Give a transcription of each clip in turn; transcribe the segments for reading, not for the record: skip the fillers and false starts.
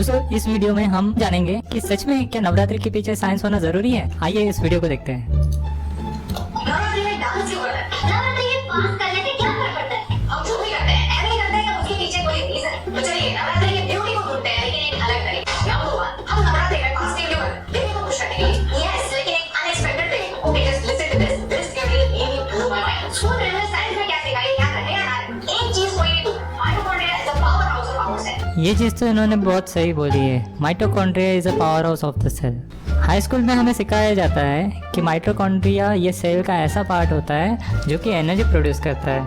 दोस्तों इस वीडियो में हम जानेंगे कि सच में क्या नवरात्रि के पीछे साइंस होना जरूरी है। आइए इस वीडियो को देखते हैं। नवरात्रि में डांस क्यों करते हैं? नवरात्रि में फास्ट करने से क्या फर्क पड़ता है? हम जो भी करते हैं, ऐसे ही करते हैं या उसके पीछे कोई रीजन? तो चलिए नवरात्रि की ब्यूटी को ढूंढते हैं, लेकिन एक अलग तरीके। नंबर 1, हम नवरात्रि में फास्टिंग क्यों करते हैं? देवी को खुश करने के लिए। यस, लेकिन एक unexpected thing. Okay, just listen to this. This really blew my mind. School में साइंस में क्या सिखाया याद रखें यार। एक चीज कोई भी, mitochondria is the power house of our cell. ये चीज तो इन्होंने बहुत सही बोली है। Mitochondria is a power house of the cell. High school में हमें सिखाया जाता है कि माइटोकॉन्ड्रिया ये सेल का ऐसा पार्ट होता है जो कि एनर्जी प्रोड्यूस करता है।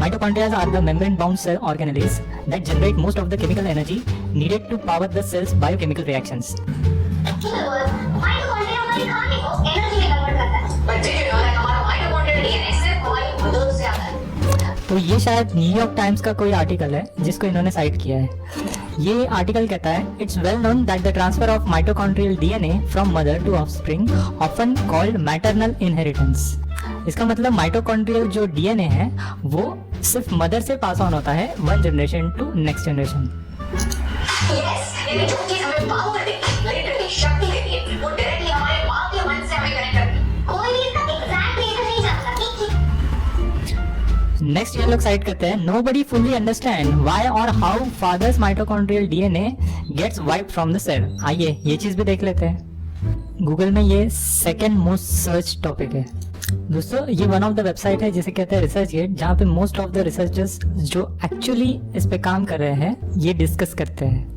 Mitochondrias are the membrane bound cell organelles that generate most of the chemical energy needed to power the cell's biochemical reactions. Mitochondria हमारे खाने को एनर्जी में कन्वर्ट करता है। But did you know that हमारा mitochondrial DNA सिर्फ हमारी mother से आता है? तो ये शायद न्यूयॉर्क टाइम्स का कोई आर्टिकल है जिसको इन्होंने साइट किया है। ये आर्टिकल कहता है it's well known that the transfer of mitochondrial DNA from mother to offspring often called maternal inheritance. इसका मतलब माइटोकॉन्ड्रियल जो डीएनए है वो सिर्फ मदर से पास ऑन होता है one generation to next generation. Yes, यानी जो चीज हमें पावर देती है, लिटरली शक्ति देती है, वो डायरेक्टली हमारे माँ के मन से हमें कनेक्ट करती है। कोई भी इसका एग्जैक्ट रीजन नहीं जानता कि नेक्स्ट ये लोग साइट करते हैं नोबडी फुल्ली अंडरस्टैंड व्हाई और how fathers mitochondrial DNA gets wiped from the cell. आइए ये चीज भी देख लेते हैं। गूगल में ये सेकंड मोस्ट सर्च टॉपिक है। दोस्तों ये वन ऑफ द वेबसाइट है जिसे कहते हैं रिसर्चगेट, जहाँ पे मोस्ट ऑफ द रिसर्चर्स जो एक्चुअली इस पे काम कर रहे हैं ये डिस्कस करते हैं।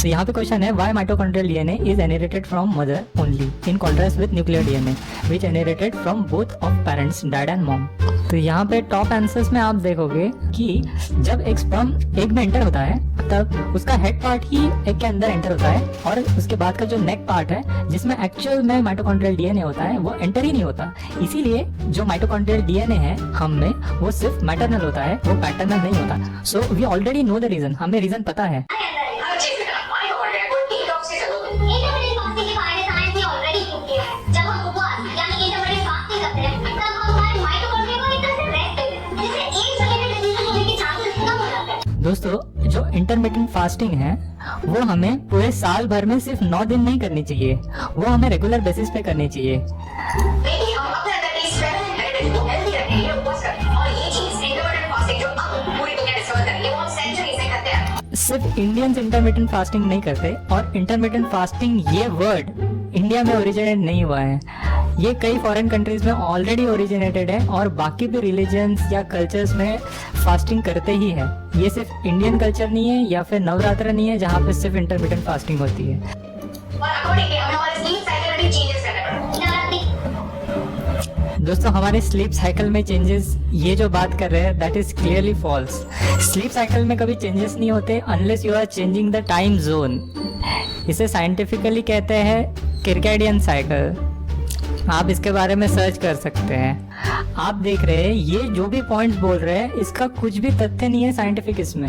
तो यहाँ पे क्वेश्चन है why mitochondrial DNA is inherited from mother only in contrast with nuclear DNA which inherited from both of parents dad and mom. तो यहाँ पे टॉप आंसर्स में आप देखोगे कि जब एक स्पर्म एग में एंटर होता है तब उसका हेड पार्ट ही एग के अंदर एंटर होता है और उसके बाद का जो नेक पार्ट है जिसमें एक्चुअल में माइटोकॉन्ड्रियल डीएनए होता है वो एंटर ही नहीं होता। इसीलिए जो माइटोकॉन्ड्रियल डीएनए है हम में वो सिर्फ मैटरनल होता है, वो पैटर्नल नहीं होता। So we already know the reason, हमें रीजन पता है। हर चीज में माइटोकॉन्ड्रिया को डिटॉक्स की जरूरत है। इंटरमिटेंट फास्टिंग के बारे में साइंस ने ऑलरेडी प्रूव किया है। जब हम उपवास यानी इंटरमिटेंट फास्टिंग करते हैं तब हम हमारे माइटोकॉन्ड्रिया को एकदम से रेस्ट देते हैं, जिससे एज रिलेटेड डिजीज होने के चांसेस कम हो जाते हैं। दोस्तों जो इंटरमिटेंट फास्टिंग है वो हमें पूरे साल भर में सिर्फ 9 दिन नहीं करनी चाहिए, वो हमें रेगुलर बेसिस पे करनी चाहिए। देखिए हम अपने अंदर की स्ट्रेंथ हेरिटेज को हेल्दी रखने के लिए उपवास करते हैं और ये चीज इंटरमिटेंट फास्टिंग जो अब पूरी दुनिया डिस्कवर कर रही है वो हम सेंचुरी से करते हैं। सिर्फ इंडियंस इंटरमिटेंट फास्टिंग नहीं करते और इंटरमिटेंट फास्टिंग ये वर्ड इंडिया में ओरिजिनेट नहीं हुआ है, ये कई फॉरेन कंट्रीज में ऑलरेडी ओरिजिनेटेड है और बाकी भी रिलीजन्स या कल्चर्स में फास्टिंग करते ही है। ये सिर्फ इंडियन कल्चर नहीं है या फिर नवरात्र नहीं है जहाँ पे सिर्फ इंटरमिटेंट फास्टिंग होती है। और अकॉर्डिंगली हमें हमारे स्लीप साइकिल में भी चेंजेस करने पड़ते हैं। दोस्तों हमारे स्लीप साइकिल में चेंजेस ये जो बात कर रहे हैं that is clearly false. Sleep cycle में कभी चेंजेस नहीं होते unless you are changing the time zone. इसे साइंटिफिकली कहते हैं किर्केडियन साइकिल। आप इसके बारे में सर्च कर सकते हैं। आप देख रहे हैं ये जो भी पॉइंट्स बोल रहे हैं इसका कुछ भी तथ्य नहीं है साइंटिफिक इसमें,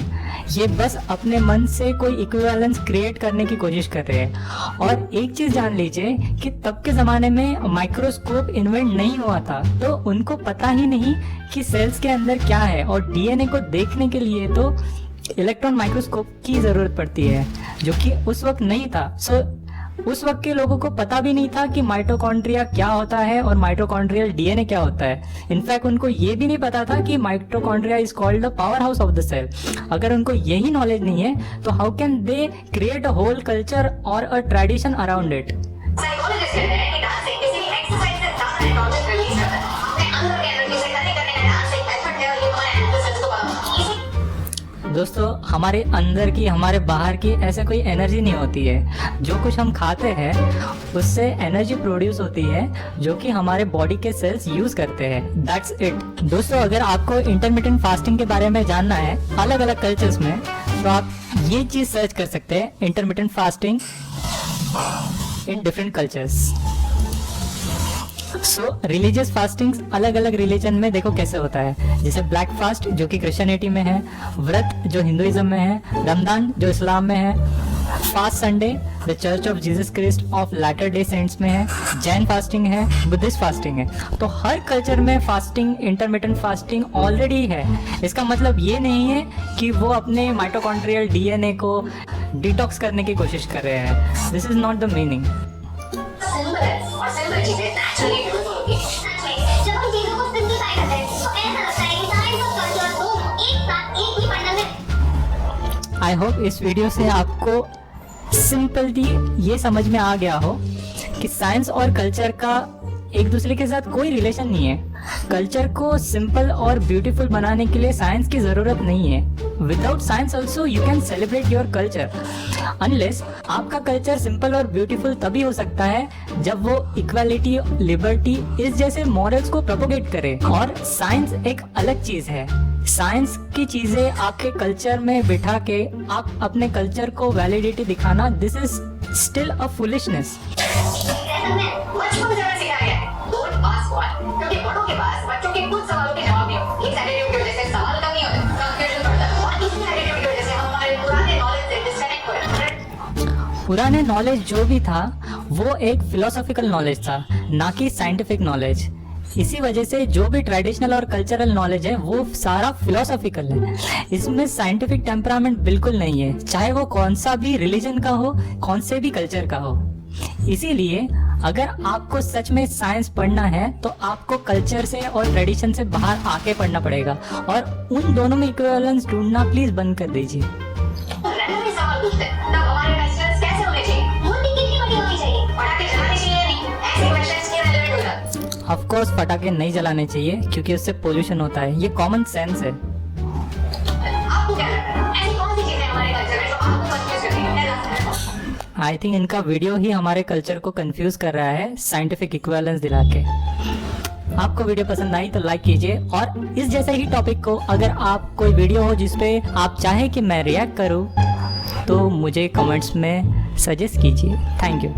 ये बस अपने मन से कोई इक्विवेलेंस क्रिएट करने की कोशिश कर रहे हैं। और एक चीज जान लीजिए कि तब के जमाने में माइक्रोस्कोप इन्वेंट नहीं हुआ था तो उनको पता ही नहीं कि सेल्स के अंदर क्या है और डीएनए को देखने के लिए तो इलेक्ट्रॉन माइक्रोस्कोप की जरूरत पड़ती है जो कि उस वक्त नहीं था। सो उस वक्त के लोगों को पता भी नहीं था कि माइटोकॉन्ड्रिया क्या होता है और माइटोकॉन्ड्रियल डीएनए क्या होता है। इनफैक्ट उनको ये भी नहीं पता था कि mitochondria is called the power house of the cell. अगर उनको यही नॉलेज नहीं है तो how can they create a whole culture और a tradition around it. Psychologist कहते हैं कि डांसिंग किसी एक्सरसाइज से ज्यादा एंडोर्फिन रिलीज करता है। अपने अंदर की एनर्जी से करने का डांस एक एफर्ट है और ये हमारे एंडोर्फिन को बढ़ाता है। दोस्तों हमारे अंदर की हमारे बाहर की ऐसे कोई एनर्जी नहीं होती है। जो कुछ हम खाते हैं उससे एनर्जी प्रोड्यूस होती है जो कि हमारे बॉडी के सेल्स यूज करते हैं। That's it. दोस्तों अगर आपको इंटरमिटेंट फास्टिंग के बारे में जानना है अलग अलग कल्चर्स में तो आप ये चीज सर्च कर सकते हैं, intermittent fasting in different cultures. So religious fastings अलग अलग रिलीजन में देखो कैसे होता है, जैसे ब्लैक फास्ट जो कि क्रिश्चियनिटी में है, व्रत जो हिंदुइज्म में है, रमजान जो इस्लाम में है, fast Sunday the Church of Jesus Christ of Latter Day Saints में है, जैन फास्टिंग है, बुद्धिस्ट फास्टिंग है। तो हर कल्चर में फास्टिंग इंटरमिटेंट फास्टिंग ऑलरेडी है। इसका मतलब ये नहीं है कि वो अपने माइटोकॉन्ड्रियल डीएनए को डिटॉक्स करने की कोशिश कर रहे हैं। This is not the meaning. Simple है और सिंपल चीजें नेचुरली ब्यूटीफुल होती हैं। जब हम चीजों को सिंपलीफाई करते हैं तो ऐसा लगता है कि साइंस और कल्चर दोनों एक साथ एक ही बंडल में। आई होप इस वीडियो से आपको सिंपली ये समझ में आ गया हो कि साइंस और कल्चर का एक दूसरे के साथ कोई रिलेशन नहीं है। कल्चर को सिंपल और ब्यूटीफुल बनाने के लिए साइंस की ज़रूरत नहीं है। Without science also you can celebrate your culture. Unless आपका कल्चर सिंपल और ब्यूटीफुल तभी हो सकता है जब वो इक्वालिटी, लिबर्टी इस जैसे मॉरल्स को प्रोपोगेट करे। और साइंस एक अलग चीज़ है। साइंस की चीज़ें आपके कल्चर में बिठा के आप अपने कल्चर को वैलिडिटी दिखाना, this is still a foolishness. बचपन से हमें सिखाया गया है, डोंट आस्क व्हाई, क्योंकि बड़ों के पास बच्चों के कुछ सवालों के जवाब नहीं होते। इस एटीट्यूड की वजह से सवाल कम नहीं होते, कंफ्यूजन बढ़ता है। और इसी एटीट्यूड की वजह से हम हमारे पुराने नॉलेज से डिस्कनेक्ट हो रहे हैं। पुराने नॉलेज जो भी था वो एक फिलोसॉफिकल नॉलेज था, ना कि साइंटिफिक नॉलेज। इसी वजह से जो भी ट्रेडिशनल और कल्चरल नॉलेज है वो सारा फिलोसॉफिकल है। इसमें साइंटिफिक टेम्परामेंट बिल्कुल नहीं है, चाहे वो कौन सा भी रिलीजन का हो, कौन से भी कल्चर का हो। इसीलिए अगर आपको सच में साइंस पढ़ना है तो आपको कल्चर से और ट्रेडिशन से बाहर आके पढ़ना पड़ेगा और उन दोनों में इक्विवेलेंस ढूंढना प्लीज बंद कर दीजिए। रैंडमली सवाल पूछते हैं, तब हमारे फेस्टिवल्स कैसे होने चाहिए? मूर्ति कितनी बड़ी होनी चाहिए? पटाखे जलाने चाहिए या नहीं? ऐसे क्वेश्चंस क्यों रेलेवेंट हो जाते हैं? ऑफ कोर्स पटाखे नहीं जलाने चाहिए क्योंकि उससे पोल्यूशन होता है, ये कॉमन सेंस है। आपको क्या लगता है? ऐसी कौन सी चीजें हमारे कल्चर में जो आपको कंफ्यूज कर रही हैं? आई थिंक इनका वीडियो ही हमारे कल्चर को कंफ्यूज कर रहा है साइंटिफिक इक्विवेलेंस दिला के। आपको वीडियो पसंद आई तो लाइक कीजिए और इस जैसे ही टॉपिक को अगर आप कोई वीडियो हो जिसपे आप चाहें कि मैं रिएक्ट करूं तो मुझे कमेंट्स में सजेस्ट कीजिए। Thank you.